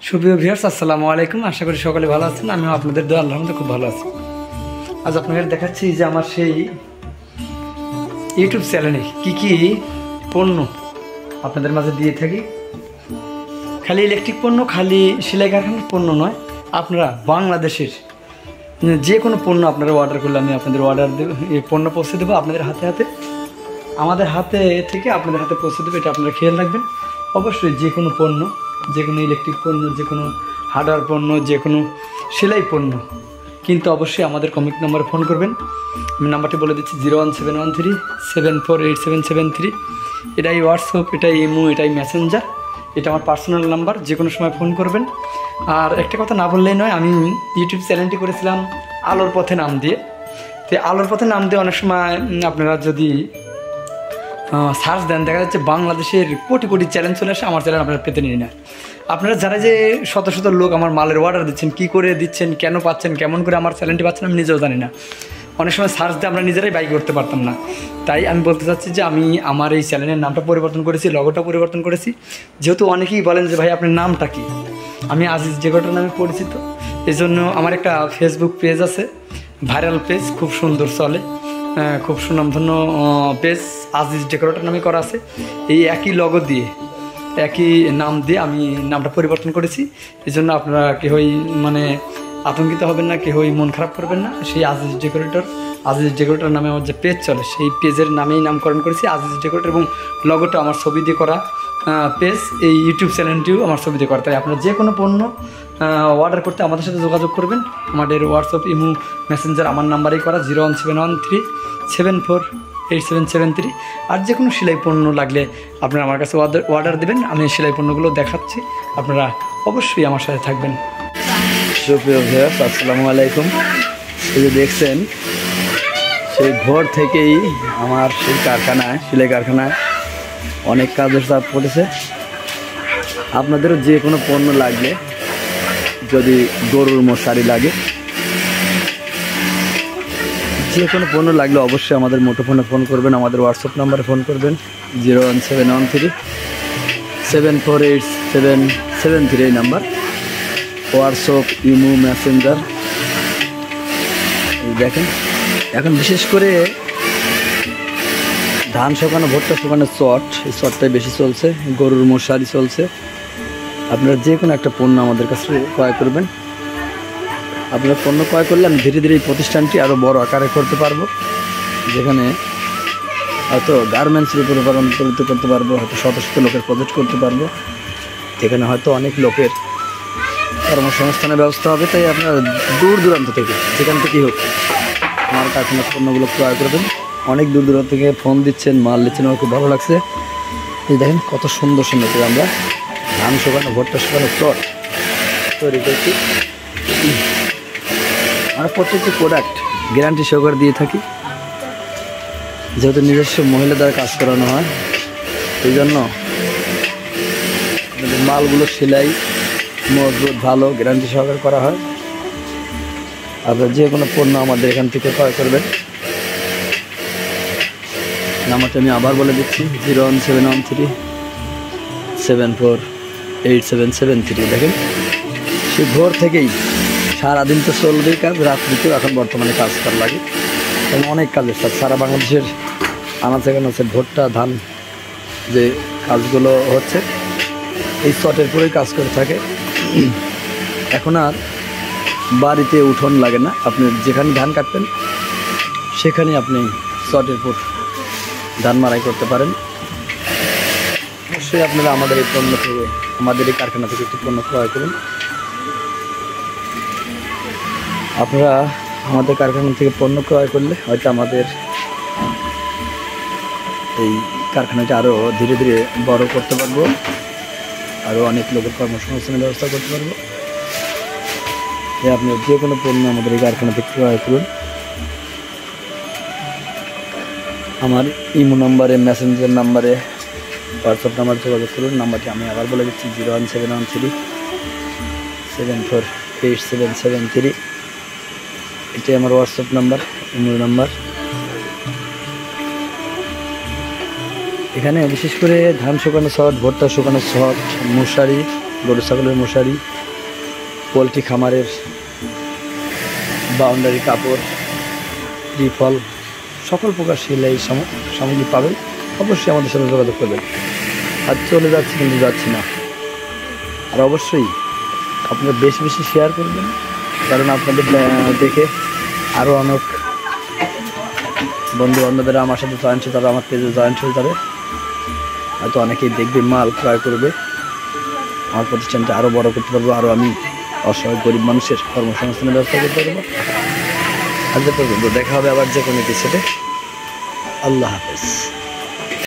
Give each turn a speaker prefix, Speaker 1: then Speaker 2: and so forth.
Speaker 1: সুপ্রিয় ভিউয়ার্স, আসসালামু আলাইকুম। আশা করি সকলে ভালো আছেন। আমিও আপনাদের দোয়া আল্লাহর মধ্যে খুব ভালো আছি। আজ আপনাদের দেখাচ্ছি যে আমার সেই ইউটিউব চ্যানেলে কি কি পণ্য আপনাদের মাঝে দিয়ে থাকি। খালি ইলেকট্রিক পণ্য, খালি সেলাই কারখানার পণ্য নয়, আপনারা বাংলাদেশের যে কোনো পণ্য আপনারা অর্ডার করলে আমি আপনাদের অর্ডার দেবো, এই পণ্য পৌঁছে দেবো আপনাদের হাতে হাতে, আমাদের হাতে থেকে আপনাদের হাতে পৌঁছে দেবো। এটা আপনারা খেয়াল রাখবেন। অবশ্যই যে কোনো পণ্য, যে কোনো ইলেকট্রিক পণ্য, যে কোনো হার্ডওয়্যার পণ্য, যে কোনো সেলাই পণ্য কিন্তু অবশ্যই আমাদের কমিক নাম্বারে ফোন করবেন। আমি নাম্বারটি বলে দিচ্ছি 01713748773। এটাই হোয়াটসঅ্যাপ, এটাই ইমো, এটাই মেসেঞ্জার, এটা আমার পার্সোনাল নাম্বার। যে কোনো সময় ফোন করবেন। আর একটা কথা না বললেই নয়, আমি ইউটিউব চ্যানেলটি করেছিলাম আলোর পথে নাম দিয়ে। তো আলোর পথে নাম দিয়ে অনেক সময় আপনারা যদি সার্চ দেন, দেখা যাচ্ছে বাংলাদেশের কোটি কোটি চ্যালেঞ্জ চলে আসে, আমার চ্যানেল আপনারা পেতে নিন না। আপনারা যারা যে শত শত লোক আমার মালের অর্ডার দিচ্ছেন, কী করে দিচ্ছেন, কেন পাচ্ছেন, কেমন করে আমার চ্যানেলটি পাচ্ছেন, আমি নিজেও জানি না। অনেক সময় সার্চ দিয়ে আমরা নিজেরাই বাই করতে পারতাম না। তাই আমি বলতে চাচ্ছি যে আমি আমার এই চ্যানেলের নামটা পরিবর্তন করেছি, লগোটা পরিবর্তন করেছি। যেহেতু অনেকেই বলেন যে ভাই আপনার নামটা কী, আমি আজিজ ডেকোরেটর নামে পরিচিত। এই জন্য আমার একটা ফেসবুক পেজ আছে, ভাইরাল পেজ, খুব সুন্দর চলে, খুব সুনামধন্য পেজ, আজিজ ডেকোরেটর নামে করা আছে। এই একই লগো দিয়ে, একই নাম দিয়ে আমি নামটা পরিবর্তন করেছি। এই জন্য আপনারা কেউই আতঙ্কিত হবেন না, কেউই মন খারাপ করবেন না। সেই আজিজ ডেকোরেটর নামে আমার যে পেজ চলে, সেই পেজের নামেই নামকরণ করেছি আজিজ ডেকোরেটর, এবং লগোটা আমার ছবি দিয়ে করা পেজ। এই ইউটিউব চ্যানেলটিও আমার ছবি দিয়ে করা। তাই আপনারা যে কোনো পণ্য অর্ডার করতে আমাদের সাথে যোগাযোগ করবেন। আমাদের হোয়াটসঅ্যাপ, ইমো, মেসেঞ্জার আমার নাম্বারেই করা 01713748773। আর যে কোনো সেলাই পণ্য লাগলে আপনারা আমার কাছে অর্ডার দেবেন, আমি সেলাই পণ্যগুলো দেখাচ্ছি, আপনারা অবশ্যই আমার সাথে থাকবেন। সুপ্রিয় ভিউয়ার্স, আসসালামু আলাইকুম। এই যে দেখছেন, সেই ভোর থেকেই আমার সেই কারখানায়, সেলাই কারখানায় অনেক কাজের চাপ পড়েছে। আপনাদেরও যে কোনো পণ্য লাগলে, যদি গরুর মশারি লাগে, যে কোনো পণ্য লাগলে অবশ্যই আমাদের মুঠোফোনে ফোন করবেন, আমাদের হোয়াটসঅ্যাপ নাম্বারে ফোন করবেন 01713748773 এই নাম্বার। WhatsApp, imo, Messenger. দেখেন, এখন বিশেষ করে ধান শুকানো, ভুট্টা শুকানোর চট, এই চটটাই বেশি চলছে, গরুর মশারি চলছে। আপনারা যে কোনো একটা পণ্য আমাদের কাছে ক্রয় করবেন। আপনারা পণ্য ক্রয় করলে আমি ধীরে ধীরে এই প্রতিষ্ঠানটি আরও বড় আকারে করতে পারবো, যেখানে হয়তো গার্মেন্টসের উপরে রূপান্তরিত করতে পারবো, হয়তো শত শত লোকের প্রজেক্ট করতে পারবো, যেখানে হয়তো অনেক লোকের কর্মসংস্থানের ব্যবস্থা হবে। তাই আপনারা দূর দূরান্ত থেকে, যেখান থেকেই হোক, আমার কারখানার পণ্যগুলো ক্রয় করবেন। অনেক দূর দূরান্ত থেকে ফোন দিচ্ছেন, মাল নিচ্ছেন, আমার খুব ভালো লাগছে। এই দেখেন কত সুন্দর সুন্দর করে আমরা ধান শুকানো, ভুট্টা শুকানো চট তৈরি করছি। আমরা প্রত্যেকটি প্রোডাক্ট গ্যারান্টি সহকারে দিয়ে থাকি, যেহেতু নিজস্ব মহিলা দ্বারা কাজ করানো হয়। এই জন্য মালগুলো সেলাই মজবুত, ভালো, গ্যারান্টি সহকারে করা হয়। আপনারা যে কোনো পণ্য আমাদের এখান থেকে ক্রয় করবেন। নাম্বারটা আমি আবার বলে দিচ্ছি 01713748773। দেখেন, সে ভোর থেকেই সারাদিন তো চলবেই কাজ, রাত্রিতেও এখন বর্তমানে কাজ করা লাগে, এবং অনেক কাজের সাথে সারা বাংলাদেশের আনাচে কানাচে ভুট্টা, ধান যে কাজগুলো হচ্ছে, এই চটের পরেই কাজ করে থাকে। এখন আর বাড়িতে উঠোন লাগে না, আপনি যেখানে ধান কাটবেন সেখানে আপনি চটের পর ধান মাড়াই করতে পারেন। অবশ্যই আপনারা আমাদের এই পণ্য থেকে, আমাদের এই কারখানা থেকে একটি পণ্য ক্রয় করুন। আপনারা আমাদের কারখানা থেকে পণ্য ক্রয় করলে হয়তো আমাদের এই কারখানাটা আরও ধীরে ধীরে বড় করতে পারবো, আরও অনেক লোকের কর্মসংস্থানের ব্যবস্থা করতে পারবো। আপনি যে কোনো পণ্য আমাদের এই কারখানা থেকে ক্রয় করুন। আমার ইমো নাম্বারে, মেসেঞ্জার নাম্বারে, হোয়াটসঅ্যাপ নাম্বারে যোগাযোগ করুন। নাম্বারটি আমি আবার বলে দিচ্ছি 01713748773। এটাই আমার হোয়াটসঅ্যাপ নাম্বার, ইমো নাম্বার। এখানে বিশেষ করে ধান শুকানো শট, ভুট্টা শুকানো শট, মশারি,
Speaker 2: গরু ছাগলের মশারি, পোলট্রি খামারের বাউন্ডারি কাপড়, ত্রিফল, সকল প্রকার সেলাই সামগ্রী পাবেন। অবশ্যই আমাদের সাথে যোগাযোগ করবেন। আর চলে যাচ্ছি কিন্তু যাচ্ছি না। আর অবশ্যই আপনারা বেশি বেশি শেয়ার করবেন, কারণ আপনাদের দেখে আরও অনেক বন্ধু বান্ধবেরা আমার সাথে জয়েন্ট হয়ে যাবে, আমার পেজে জয়েন্ট হয়ে যাবে। হয়তো অনেকেই দেখবে, মাল ক্রয় করবে, আমার প্রতিষ্ঠানটা আরও বড় করতে পারবো, আরও আমি অসহায় গরিব মানুষের কর্মসংস্থানের ব্যবস্থা করতে পারবো। আজ পর্যন্ত দেখা হবে আবার যে কোনো এপিসোডে। আল্লাহ হাফেজ।